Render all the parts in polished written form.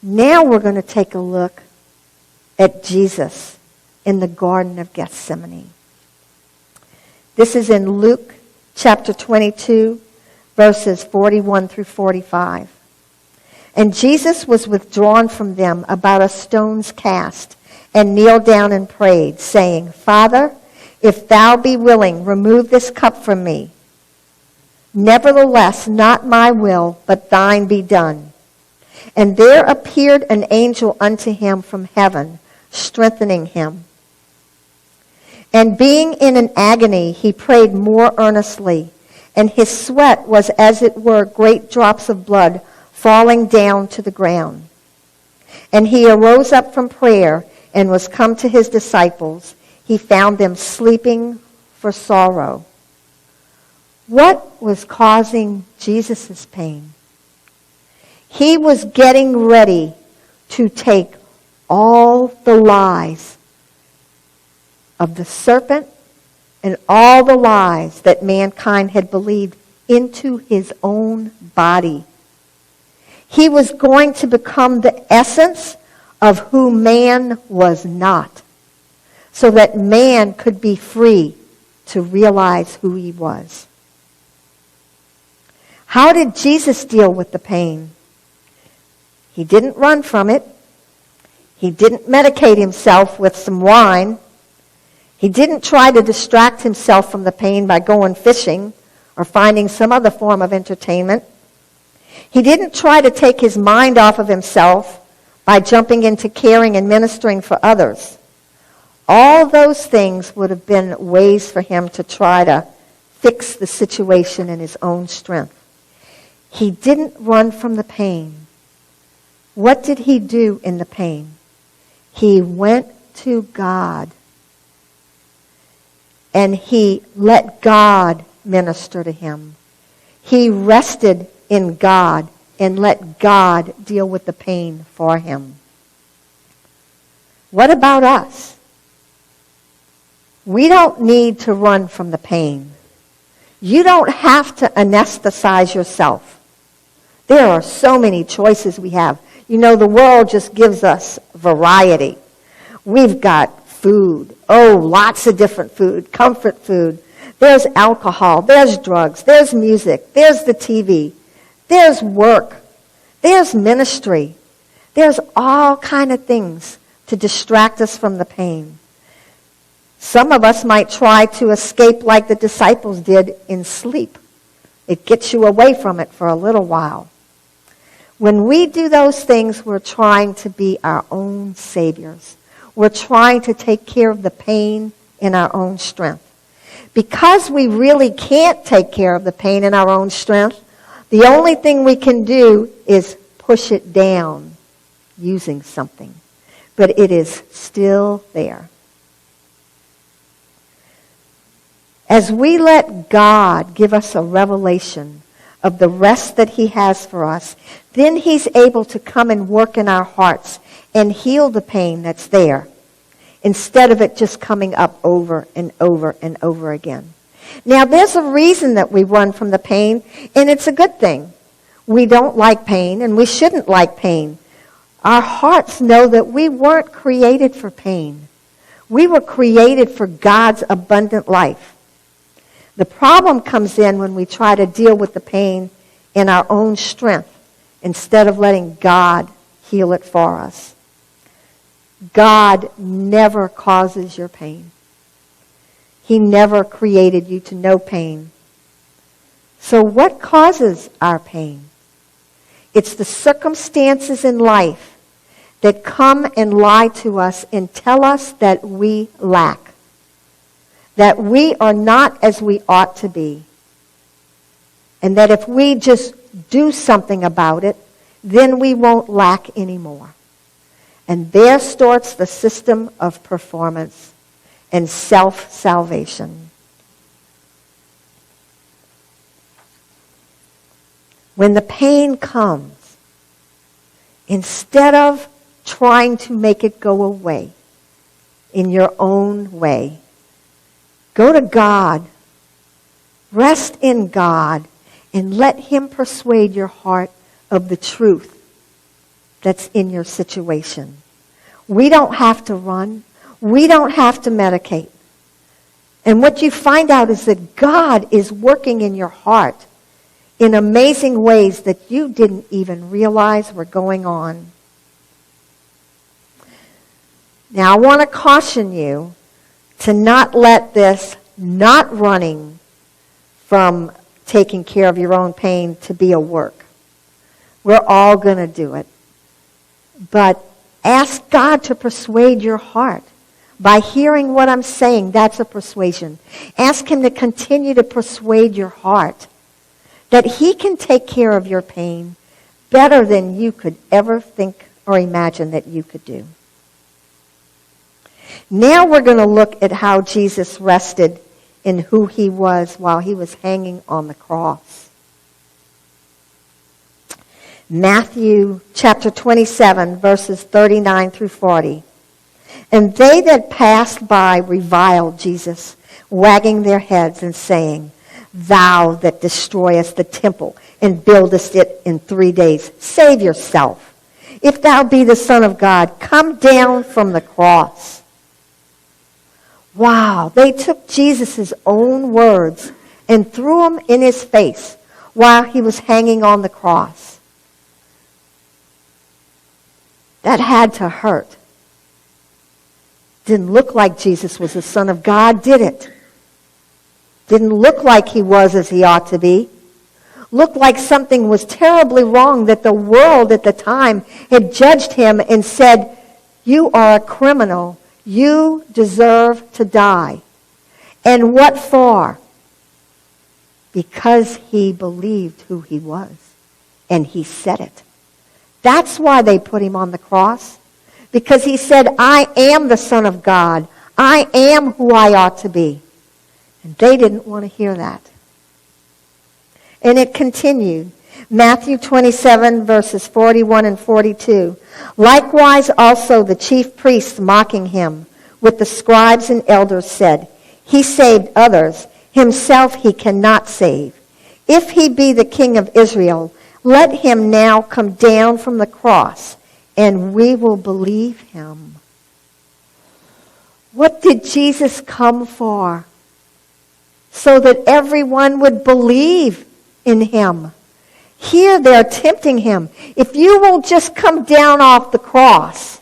Now we're going to take a look at Jesus in the Garden of Gethsemane. This is in Luke chapter 22, verses 41 through 45. And Jesus was withdrawn from them about a stone's cast, and kneeled down and prayed, saying, Father, if thou be willing, remove this cup from me. Nevertheless, not my will, but thine be done. And there appeared an angel unto him from heaven, strengthening him. And being in an agony, he prayed more earnestly, and his sweat was as it were great drops of blood falling down to the ground. And he arose up from prayer and was come to his disciples. He found them sleeping for sorrow. What was causing Jesus' pain? He was getting ready to take all the lies of the serpent and all the lies that mankind had believed into his own body. He was going to become the essence of who man was not, so that man could be free to realize who he was. How did Jesus deal with the pain? He didn't run from it. He didn't medicate himself with some wine. He didn't try to distract himself from the pain by going fishing or finding some other form of entertainment. He didn't try to take his mind off of himself by jumping into caring and ministering for others. All those things would have been ways for him to try to fix the situation in his own strength. He didn't run from the pain. What did he do in the pain? He went to God. And he let God minister to him. He rested in God and let God deal with the pain for him. What about us? We don't need to run from the pain. You don't have to anesthetize yourself. There are so many choices we have. You know, the world just gives us variety. We've got food. Oh, lots of different food. Comfort food. There's alcohol. There's drugs. There's music. There's the TV. There's work. There's ministry. There's all kind of things to distract us from the pain. Some of us might try to escape like the disciples did in sleep. It gets you away from it for a little while. When we do those things, we're trying to be our own saviors. We're trying to take care of the pain in our own strength. Because we really can't take care of the pain in our own strength, the only thing we can do is push it down using something. But it is still there. As we let God give us a revelation of the rest that he has for us, then he's able to come and work in our hearts and heal the pain that's there, instead of it just coming up over and over and over again. Now, there's a reason that we run from the pain, and it's a good thing. We don't like pain, and we shouldn't like pain. Our hearts know that we weren't created for pain. We were created for God's abundant life. The problem comes in when we try to deal with the pain in our own strength instead of letting God heal it for us. God never causes your pain. He never created you to know pain. So what causes our pain? It's the circumstances in life that come and lie to us and tell us that we lack, that we are not as we ought to be, and that if we just do something about it, then we won't lack anymore. And there starts the system of performance and self-salvation. When the pain comes, instead of trying to make it go away in your own way, go to God, rest in God, and let him persuade your heart of the truth that's in your situation. We don't have to run. We don't have to medicate. And what you find out is that God is working in your heart in amazing ways that you didn't even realize were going on. Now, I want to caution you to not let this not running from taking care of your own pain to be a work. We're all going to do it. But ask God to persuade your heart. By hearing what I'm saying, that's a persuasion. Ask him to continue to persuade your heart that he can take care of your pain better than you could ever think or imagine that you could do. Now we're going to look at how Jesus rested in who he was while he was hanging on the cross. Matthew chapter 27, verses 39 through 40. And they that passed by reviled Jesus, wagging their heads and saying, Thou that destroyest the temple and buildest it in 3 days, save yourself. If thou be the Son of God, come down from the cross. Wow, they took Jesus' own words and threw them in his face while he was hanging on the cross. That had to hurt. Didn't look like Jesus was the Son of God, did it? Didn't look like he was as he ought to be. Looked like something was terribly wrong, that the world at the time had judged him and said, You are a criminal. You deserve to die. And what for? Because he believed who he was. And he said it. That's why they put him on the cross. Because he said, I am the Son of God. I am who I ought to be. And they didn't want to hear that. And it continued. Matthew 27, verses 41 and 42. Likewise also the chief priests mocking him with the scribes and elders said, He saved others. Himself he cannot save. If he be the King of Israel, let him now come down from the cross, and we will believe him. What did Jesus come for? So that everyone would believe in him. Here they're tempting him. If you will just come down off the cross,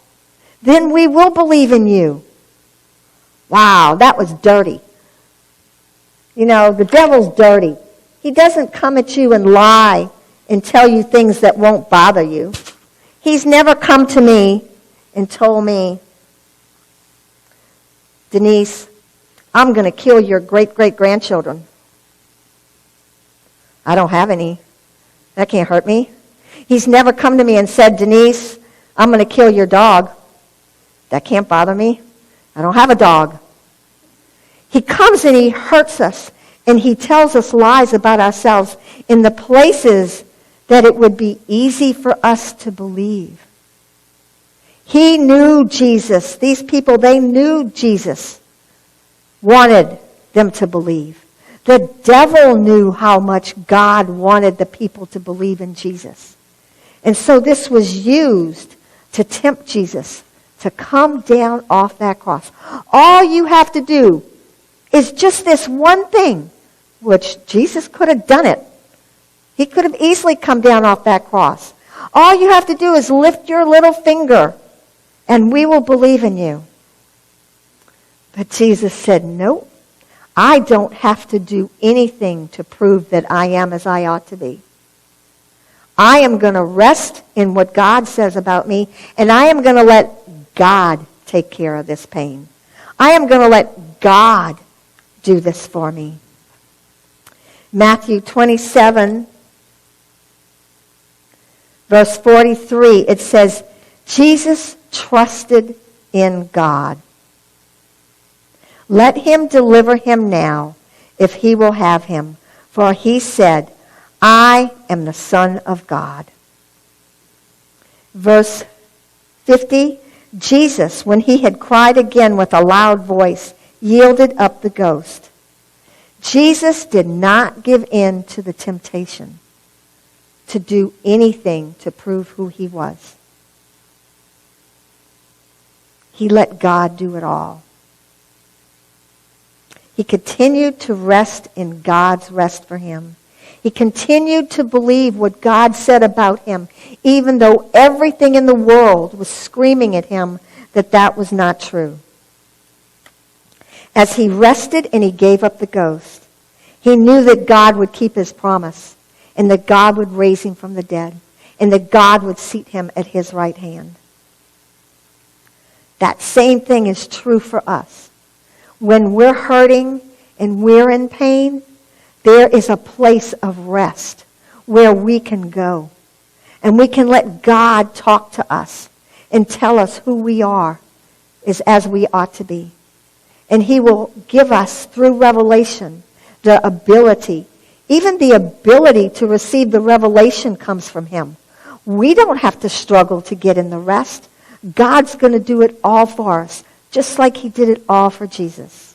then we will believe in you. Wow, that was dirty. You know, the devil's dirty. He doesn't come at you and lie and tell you things that won't bother you. He's never come to me and told me, Denise, I'm going to kill your great-great-grandchildren. I don't have any. That can't hurt me. He's never come to me and said, Denise, I'm going to kill your dog. That can't bother me. I don't have a dog. He comes and he hurts us, and he tells us lies about ourselves in the places that it would be easy for us to believe. He knew Jesus. These people, they knew Jesus wanted them to believe. The devil knew how much God wanted the people to believe in Jesus. And so this was used to tempt Jesus to come down off that cross. All you have to do is just this one thing, which Jesus could have done it. He could have easily come down off that cross. All you have to do is lift your little finger, and we will believe in you. But Jesus said, no, I don't have to do anything to prove that I am as I ought to be. I am going to rest in what God says about me, and I am going to let God take care of this pain. I am going to let God do this for me. Matthew 27, verse 43, it says, Jesus trusted in God. Let him deliver him now, if he will have him. For he said, I am the Son of God. Verse 50, Jesus, when he had cried again with a loud voice, yielded up the ghost. Jesus did not give in to the temptation to do anything to prove who he was. He let God do it all. He continued to rest in God's rest for him. He continued to believe what God said about him, even though everything in the world was screaming at him that that was not true. As he rested and he gave up the ghost, he knew that God would keep his promise, and that God would raise him from the dead, and that God would seat him at his right hand. That same thing is true for us. When we're hurting and we're in pain, there is a place of rest where we can go. And we can let God talk to us and tell us who we are as we ought to be. And he will give us, through revelation, the ability, even the ability to receive the revelation comes from him. We don't have to struggle to get in the rest. God's going to do it all for us, just like he did it all for Jesus.